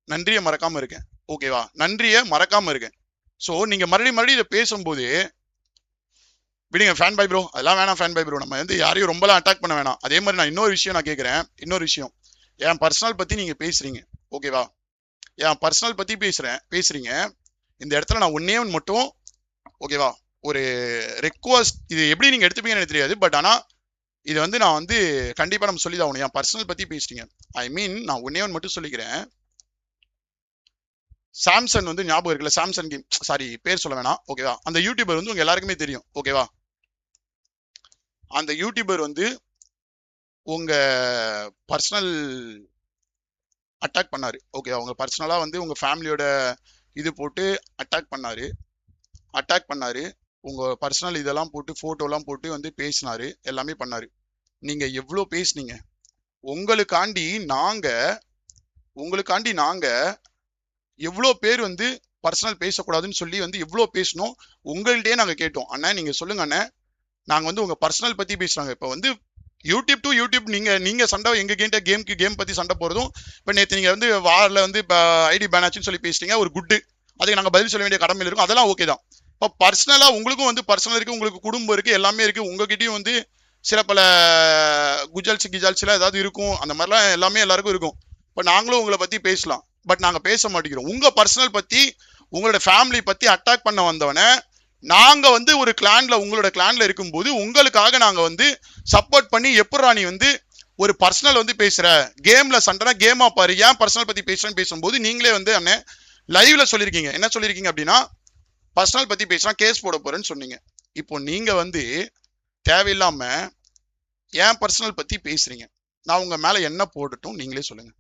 நன்றியை மறக்காம இருக்கேன். ஓகேவா, நன்றியை மறக்காம இருக்கேன். சோ நீங்க மறுபடியும் இதை பேசும்போது விடுங்க. ஃபேன் பை ப்ரோ, அதெல்லாம் வேணாம். ஃபேன் பை ப்ரோ, நம்ம வந்து யாரையும் ரொம்பலாம் அட்டாக் பண்ண வேணாம். அதே மாதிரி நான் இன்னொரு விஷயம் நான் கேட்கிறேன். இன்னொரு விஷயம், என் பர்சனல் பத்தி நீங்க பேசுறீங்க. ஓகேவா, என் பர்சனல் பத்தி பேசுறீங்க. இந்த இடத்துல நான் ஒன்னே ஒன்று மட்டும், ஓகேவா, ஒரு ரெக்வஸ்ட், இது எப்படி நீங்க எடுத்துப்பீங்கன்னு எனக்கு தெரியாது, பட் ஆனா இது வந்து நான் வந்து கண்டிப்பா நம்ம சொல்லிதான் ஆகணும். என் பர்சனல் பத்தி பேசுறீங்க, ஐ மீன் நான் ஒன்னே ஒன்று மட்டும் சொல்லிக்கிறேன். சாம்சங் வந்து ஞாபகம் இருக்குல்ல, சாம்சங் கேம், சாரி பேர் சொல்ல வேணாம். ஓகேவா, அந்த யூடியூபர் வந்து உங்க எல்லாருக்குமே தெரியும். ஓகேவா, அந்த யூடியூபர் வந்து உங்க பர்சனல் அட்டாக் பண்ணாரு. ஓகேவா, உங்க பர்சனலா வந்து உங்க ஃபேமிலியோட இது போட்டு அட்டாக் பண்ணாரு உங்க பர்சனல் இதெல்லாம் போட்டு போட்டோலாம் போட்டு வந்து பேசினாரு, எல்லாமே பண்ணாரு. நீங்க எவ்வளவு பேசுனீங்க? உங்களுக்காண்டி நாங்க எவ்வளோ பேர் வந்து பர்சனல் பேசக்கூடாதுன்னு சொல்லி வந்து எவ்வளோ பேசணும், உங்கள்கிட்டயே நாங்க கேட்டோம். அண்ணா நீங்க சொல்லுங்க அண்ணா, நாங்க வந்து உங்க பர்சனல் பத்தி பேசுறாங்க. இப்ப வந்து யூடியூப் டு யூடியூப் நீங்க சண்டை எங்க கிட்ட கேம் பத்தி சண்டை போறதும், இப்ப நேற்று நீங்க வந்து வார்ல வந்து இப்ப ஐடி பேன் ஆச்சுன்னு சொல்லி பேசுறீங்க, ஒரு குட்டு, அதுக்கு நாங்க பதில் சொல்ல வேண்டிய கடமையில் இருக்கும், அதெல்லாம் ஓகே தான். இப்போ பர்சனலா உங்களுக்கும் வந்து பர்சனல் இருக்கு, உங்களுக்கு குடும்பம் இருக்கு, எல்லாமே இருக்கு, உங்ககிட்டயும் வந்து சில பல கிஜால்ஸ் எல்லாம் ஏதாவது இருக்கும், அந்த மாதிரிலாம் எல்லாமே எல்லாருக்கும் இருக்கும். இப்ப நாங்களும் உங்களை பத்தி பேசலாம், பட் நாங்க பேச மாட்டேங்கிறோம். உங்க பர்சனல் பத்தி உங்களோட ஃபேமிலி பத்தி அட்டாக் பண்ண வந்தவன நாங்க வந்து ஒரு கிளான்ல உங்களோட கிளான்ல இருக்கும்போது உங்களுக்காக நாங்க வந்து சப்போர்ட் பண்ணி எப்படா நீ வந்து ஒரு பர்சனல் வந்து பேசுற, கேம்ல சண்டைனா கேமா பாரு, ஏன் பர்சனல் பத்தி பேசுறேன்னு பேசும்போது நீங்களே வந்து அண்ணே லைவ்ல சொல்லியிருக்கீங்க. என்ன சொல்லியிருக்கீங்க அப்படின்னா, பர்சனல் பத்தி பேசினா கேஸ் போட போறேன்னு சொன்னீங்க. இப்போ நீங்க வந்து தேவையில்லாம ஏன் பர்சனல் பத்தி பேசுறீங்க, நான் உங்க மேல என்ன போடட்டும் நீங்களே சொல்லுங்க.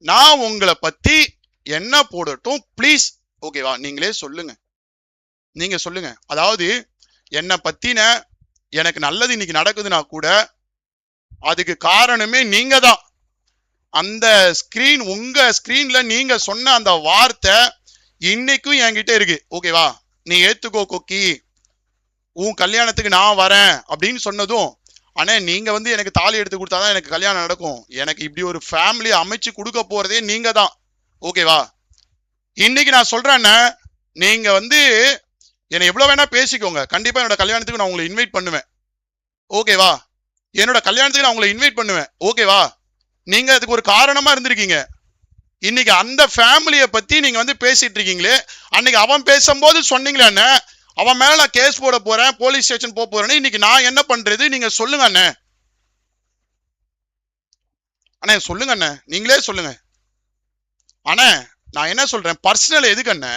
நான் உங்களை பத்தி என்ன போடட்டும் ப்ளீஸ், ஓகேவா? நீங்களே சொல்லுங்க, நீங்க சொல்லுங்க. அதாவது என்ன பத்தின எனக்கு நல்லது இன்னைக்கு நடக்குதுன்னா கூட அதுக்கு காரணமே நீங்க தான். அந்த உங்க ஸ்கிரீன்ல நீங்க சொன்ன அந்த வார்த்தை இன்னைக்கும் என்கிட்ட இருக்கு, ஓகேவா? நீ ஏத்துக்கோ கொக்கி, உன் கல்யாணத்துக்கு நான் வரேன் அப்படின்னு சொன்னதும், ஆனா நீங்க வந்து எனக்கு தாலி எடுத்து கொடுத்தாதான் எனக்கு கல்யாணம் நடக்கும், எனக்கு இப்படி ஒரு ஃபேமிலி அமைச்சு கொடுக்க போறதே நீங்க தான், ஓகேவா? இன்னைக்கு நான் சொல்றேன்னா, நீங்க வந்து என்னை எவ்வளவு வேணா பேசிக்கோங்க, கண்டிப்பா என்னோட கல்யாணத்துக்கு நான் உங்களை இன்வைட் பண்ணுவேன், ஓகேவா? என்னோட கல்யாணத்துக்கு நான் உங்களை இன்வைட் பண்ணுவேன், ஓகேவா? நீங்க அதுக்கு ஒரு காரணமா இருந்திருக்கீங்க. இன்னைக்கு அந்த ஃபேமிலியை பத்தி நீங்க வந்து பேசிட்டு இருக்கீங்களே, அன்னைக்கு அவன் பேசும்போது சொன்னீங்களே அவன் மேல நான் கேஸ் போட போறேன், போலீஸ் ஸ்டேஷன் போறேன்னு, இன்னைக்கு நான் என்ன பண்றது நீங்க சொல்லுங்க அண்ணே. அண்ணே சொல்லுங்க அண்ணே, நீங்களே சொல்லுங்க அண்ணே. நான் என்ன சொல்றேன், பர்சனல் எதுக்கு அண்ணே?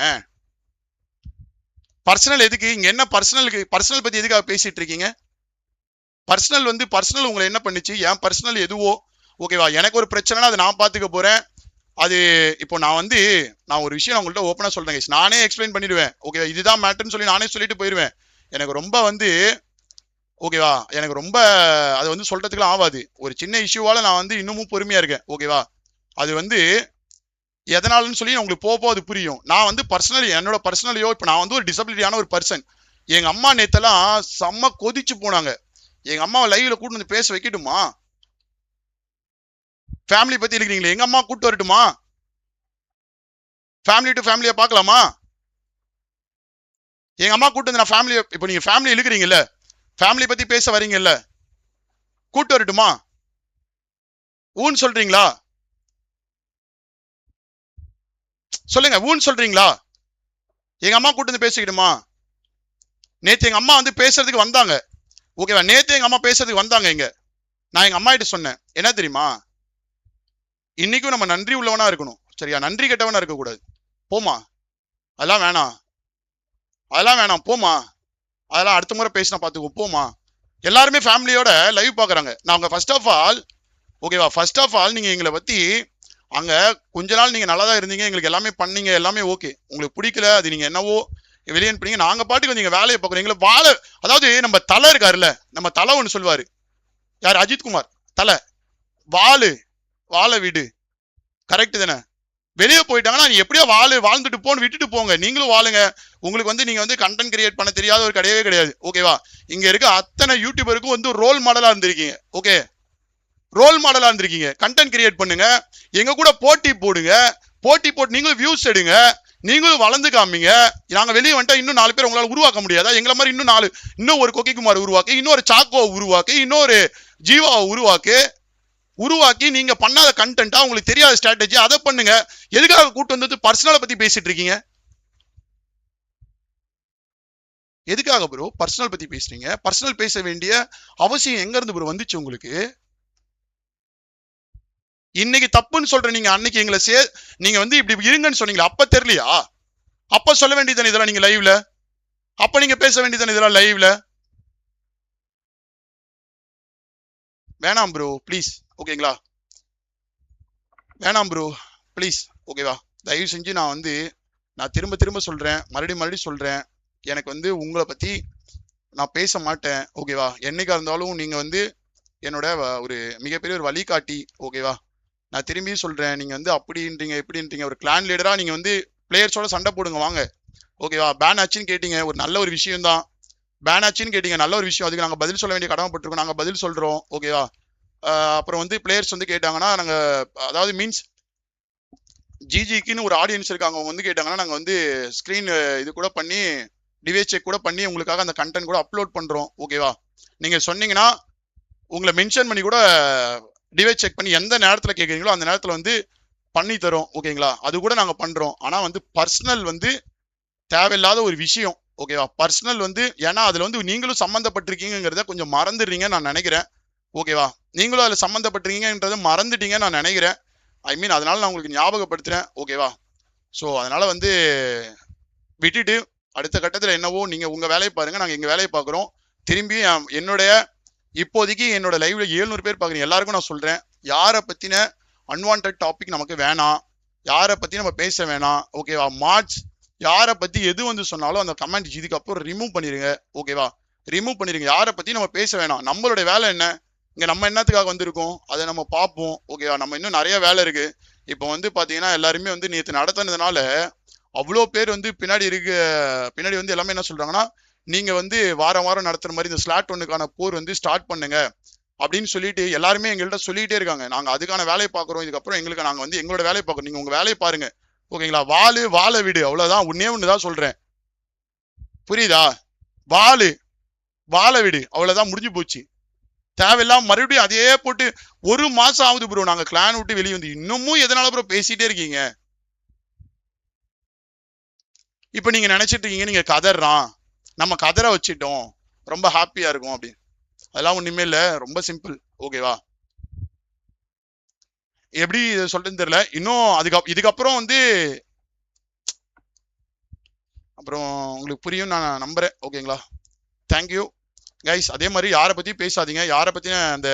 பர்சனல் எதுக்கு இங்க? என்ன பர்சனல் பத்தி எதுக்காக பேசிட்டு இருக்கீங்க? பர்சனல் வந்து பர்சனல் உங்களை என்ன பண்ணுச்சு? என் பர்சனல் எதுவோ, ஓகேவா? எனக்கு ஒரு பிரச்சனைனா அதை நான் பாத்துக்க போறேன். அது இப்போ நான் ஒரு விஷயம் உங்கள்கிட்ட ஓப்பனா சொல்றேன், நானே எக்ஸ்பிளைன் பண்ணிடுவேன், ஓகேவா? இதுதான் மேட்டர்னு சொல்லி நானே சொல்லிட்டு போயிடுவேன். எனக்கு ரொம்ப வந்து ஓகேவா, எனக்கு ரொம்ப அது வந்து சொல்றதுக்குலாம் ஆகாது. ஒரு சின்ன இஷ்யூவால நான் வந்து இன்னமும் பொறுமையா இருக்கேன், ஓகேவா? அது வந்து எதனாலன்னு சொல்லி உங்களுக்கு போக அது புரியும். நான் வந்து என்னோட பர்சனலையோ, இப்போ நான் வந்து ஒரு டிசபிலிட்டியான ஒரு பர்சன். எங்க அம்மா நேத்தெல்லாம் செம்ம கொதிச்சு போனாங்க. எங்க அம்மாவை லைவ்ல கூட்டு வந்து பேச வைக்கட்டுமா? ஃபேமிலி பத்தி இருக்கிறீங்களே, எங்க அம்மா கூட்டு வரட்டுமா? ஃபேமிலி டு ஃபேமிலியா பார்க்கலாமா? எங்க அம்மா கூட்டு வந்து நான் ஃபேமிலி, இப்போ நீங்க ஃபேமிலி இருக்கிறீங்கல்ல, ஃபேமிலி பத்தி பேச வரீங்கல்ல, கூட்டு வரட்டுமா? ஊன்னு சொல்றீங்களா? சொல்லுங்க, ஊன்னு சொல்றீங்களா? எங்க அம்மா கூட்டு வந்து பேசிக்கிடுமா? நேத்து எங்க அம்மா வந்து பேசுறதுக்கு வந்தாங்க, ஓகேவா? நேத்து எங்க அம்மா பேசுறதுக்கு வந்தாங்க இங்க. நான் எங்க அம்மா கிட்ட சொன்னேன், என்ன தெரியுமா, இன்னைக்கும் நம்ம நன்றி உள்ளவனா இருக்கணும், சரியா? நன்றி கெட்டவனா இருக்க கூடாது. போமா, அதெல்லாம் வேணாம் போமா, அதெல்லாம் அடுத்த முறை பேசினா பாத்துக்கோ, போமா. எல்லாருமே ஃபேமிலியோட லைவ் பாக்குறாங்க. நாங்க ஃபர்ஸ்ட் ஆஃப் ஆல், ஓகேவா, ஃபர்ஸ்ட் ஆஃப் ஆல் நீங்க எங்களை பத்தி அங்க கொஞ்ச நாள் நீங்க நல்லா தான் இருந்தீங்க, எங்களுக்கு எல்லாமே பண்ணீங்க, எல்லாமே ஓகே. உங்களுக்கு பிடிக்கல, அது நீங்க என்னவோ வெளியே பண்ணீங்க, நாங்க பாட்டுக்கு நீங்க வேலையை பார்க்குறோம். எங்களை அதாவது நம்ம தலை இருக்காருல்ல, நம்ம தலை ஒன்று சொல்லுவாரு, யார்? அஜித்குமார் தலை, வாழ வீடு, கரெக்ட் தானே? வெளியே போயிட்டாங்கன்னா நீ எப்படியோ வாழ்ந்துட்டு போன்னு விட்டுட்டு போங்க, நீங்களும் வாழுங்க. உங்களுக்கு வந்து நீங்க வந்து கண்டென்ட் கிரியேட் பண்ண தெரியாத ஒரு கிடையவே கிடையாது, ஓகேவா? இங்க இருக்க அத்தனை யூடியூபருக்கும் வந்து ரோல் மாடலா இருந்திருக்கீங்க, ஓகே? ரோல் மாடலா இருந்திருக்கீங்க. கண்டென்ட் கிரியேட் பண்ணுங்க, எங்க கூட போட்டி போட்டு நீங்களும் வியூஸ் எடுங்க, நீங்களும் வளர்ந்து காமிங்க. நாங்க வெளியே வந்துட்டா இன்னும் 4 பேர் உங்களால உருவாக்க முடியாதா? எங்களை மாதிரி இன்னும் ஒரு கொக்கிக்குமார் உருவாக்கு, இன்னொரு சாக்கோவை உருவாக்கு, இன்னொரு ஜீவாவை உருவாக்கி நீங்க பண்ணாத கண்டென்ட்டா, உங்களுக்கு தெரியாத ஸ்ட்ராட்டஜி, அதை பண்ணுங்க. எதுக்காக கூட்டு வந்தது பர்சனலை பத்தி பேசிட்டு இருக்கீங்க? எதுக்காக ப்ரோ பர்சனல் பத்தி பேசுறீங்க? பர்சனல் பேச வேண்டிய அவசியம் எங்க இருந்து ப்ரோ வந்துச்சு உங்களுக்கு? இன்னைக்கு தப்புன்னு சொல்ற நீங்க, அன்னைக்கு எங்களை நீங்க வந்து இப்படி இருங்கன்னு சொன்னீங்களா, அப்ப தெரியலையா? அப்ப சொல்ல வேண்டியதானே இதெல்லாம் நீங்க லைவ்ல, அப்ப நீங்க பேச வேண்டியதானே இதெல்லாம் லைவ்ல. வேணாம் ப்ரோ ப்ளீஸ், ஓகேங்களா? வேணாம் ப்ரோ ப்ளீஸ். ஓகேவா, தயவு செஞ்சு நான் திரும்ப திரும்ப சொல்றேன், மறுபடியும் சொல்றேன், எனக்கு உங்களை பத்தி நான் பேச மாட்டேன். ஓகேவா, என்னைக்கா இருந்தாலும் நீங்க என்னோட ஒரு மிகப்பெரிய ஒரு வழிகாட்டி. ஓகேவா, நான் திரும்பி சொல்றேன், நீங்க அப்படின்றீங்க இப்படின்றீங்க. ஒரு கிளான் லீடரா நீங்க பிளேயர்ஸோட சண்டை போடுங்க வாங்க. ஓகேவா, பேன் ஆச்சுன்னு கேட்டீங்க, ஒரு நல்ல ஒரு விஷயம் தான். பேன் ஆச்சுன்னு கேட்டீங்க, நல்ல ஒரு விஷயம். அதுக்கு நாங்க பதில் சொல்ல வேண்டிய கடமைப்பட்டிருக்கோம், நாங்க பதில் சொல்றோம். ஓகேவா, அப்புறம் பிளேயர்ஸ் கேட்டாங்கன்னா நாங்க, அதாவது மீன்ஸ் ஜிஜிக்குன்னு ஒரு ஆடியன்ஸ் இருக்காங்க, அவங்க கேட்டாங்கன்னா நாங்க ஸ்கிரீன் இது கூட பண்ணி டிவைஸ் செக் கூட பண்ணி உங்களுக்காக அந்த கண்டென்ட் கூட அப்லோட் பண்றோம். ஓகேவா, நீங்க சொன்னீங்கன்னா உங்களை மென்ஷன் பண்ணி கூட டிவைஸ் செக் பண்ணி எந்த நேரத்துல கேட்குறீங்களோ அந்த நேரத்துல பண்ணி தரோம். ஓகேங்களா, அது கூட நாங்க பண்றோம். ஆனா பர்சனல் தேவையில்லாத ஒரு விஷயம். ஓகேவா, பர்சனல் ஏன்னா அதுல நீங்களும் சம்மந்தப்பட்டிருக்கீங்கிறத கொஞ்சம் மறந்துடுறீங்கன்னு நான் நினைக்கிறேன். ஓகேவா, நீங்களும் அதுல சம்மந்தப்பட்டிருக்கீங்கன்றத மறந்துட்டீங்கன்னு நான் நினைக்கிறேன். ஐ மீன் அதனால நான் உங்களுக்கு ஞாபகப்படுத்துறேன். ஓகேவா, ஸோ அதனால விட்டுட்டு அடுத்த கட்டத்துல என்னவோ நீங்க உங்க வேலையை பாருங்க, நாங்க எங்க வேலையை பார்க்குறோம். திரும்பி இப்போதைக்கு என்னோட லைவ்ல 700 பேர் பாக்குறீங்க, எல்லாருக்கும் நான் சொல்றேன், யாரை பத்தின அன்வான்ட் டாபிக் நமக்கு வேணாம், யாரை பத்தி நம்ம பேச வேணாம். ஓகேவா, மார்ச் யாரை பத்தி எது சொன்னாலும் அந்த கமெண்ட் இதுக்கப்புறம் ரிமூவ் பண்ணிருங்க. ஓகேவா, ரிமூவ் பண்ணிருங்க. யாரை பத்தி நம்ம பேச வேணாம். நம்மளுடைய வேலை என்ன, இங்க நம்ம என்னத்துக்காக வந்திருக்கோம் அதை நம்ம பார்ப்போம். ஓகேவா, நம்ம இன்னும் நிறைய வேலை இருக்கு. இப்போ பாத்தீங்கன்னா எல்லாருமே நேற்று நடத்தினதுனால அவ்வளோ பேர் பின்னாடி எல்லாமே என்ன சொல்றாங்கன்னா, நீங்க வாரம் வாரம் நடத்துற மாதிரி இந்த ஸ்லாட் ஒன்னுக்கான போர் ஸ்டார்ட் பண்ணுங்க அப்படின்னு சொல்லிட்டு எல்லாருமே எங்கள்கிட்ட சொல்லிட்டே இருக்காங்க. நாங்க அதுக்கான வேலையை பார்க்குறோம். இதுக்கப்புறம் எங்களுக்கு நாங்க எங்களோட வேலையை பார்க்கறோம், நீங்க உங்க வேலையை பாருங்க. ஓகேங்களா, வாழ விடு, அவ்வளவுதான். ஒண்ணுதான் சொல்றேன், புரியுதா? வாழ விடு, அவ்வளவுதான், முடிஞ்சு போச்சு. தேவையில்லாம மறுபடியும் அதே போட்டு 1 மாசம் ஆகுது ப்ரோ நாங்க கிளான் விட்டு வெளியே இன்னமும் எதனால ப்ரோ பேசிட்டே இருக்கீங்க? இப்ப நீங்க நினைச்சிட்டு இருக்கீங்க நீங்க கதறான், நம்ம கதற வச்சிட்டோம், ரொம்ப ஹாப்பியா இருக்கும் அப்படின்னு. அதெல்லாம் ஒண்ணுமே இல்ல, ரொம்ப சிம்பிள். ஓகேவா, எப்படி சொல்றதுன்னு தெரியல. இன்னும் இதுக்கப்புறம் அப்புறம் உங்களுக்கு புரியும் நான் நம்புறேன். ஓகேங்களா, தேங்க்யூ கைஸ். அதே மாதிரி யாரை பத்தி பேசாதீங்க, யாரை பத்தின அந்த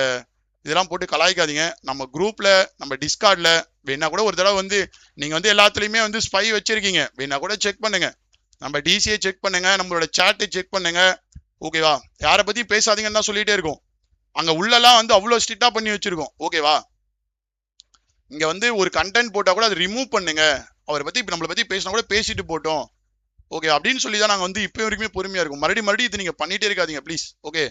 இதெல்லாம் போட்டு கலாய்க்காதீங்க. நம்ம குரூப்ல, நம்ம டிஸ்கார்ட்ல வேணா கூட ஒரு தடவை நீங்க எல்லாத்துலயுமே ஸ்பை வச்சிருக்கீங்க, வேணா கூட செக் பண்ணுங்க. நம்ம டிசியை செக் பண்ணுங்க, நம்மளோட சாட்டை செக் பண்ணுங்க. ஓகேவா, யாரை பத்தி பேசாதீங்கன்னு தான் சொல்லிட்டே இருக்கோம். அங்க உள்ளெல்லாம் அவ்வளவு ஸ்ட்ரிக்டா பண்ணி வச்சிருக்கோம். ஓகேவா, இங்க ஒரு கண்டென்ட் போட்டா கூட அதை ரிமூவ் பண்ணுங்க, அவரை பத்தி நம்மளை பத்தி பேசினா கூட பேசிட்டு போட்டோம். ஓகே அப்படின்னு சொல்லி தான் நாங்க இப்போ வரைக்குமே பொறுமையா இருக்கும். மறுபடியும் இது நீங்க பண்ணிட்டே இருக்காதீங்க ப்ளீஸ். ஓகே.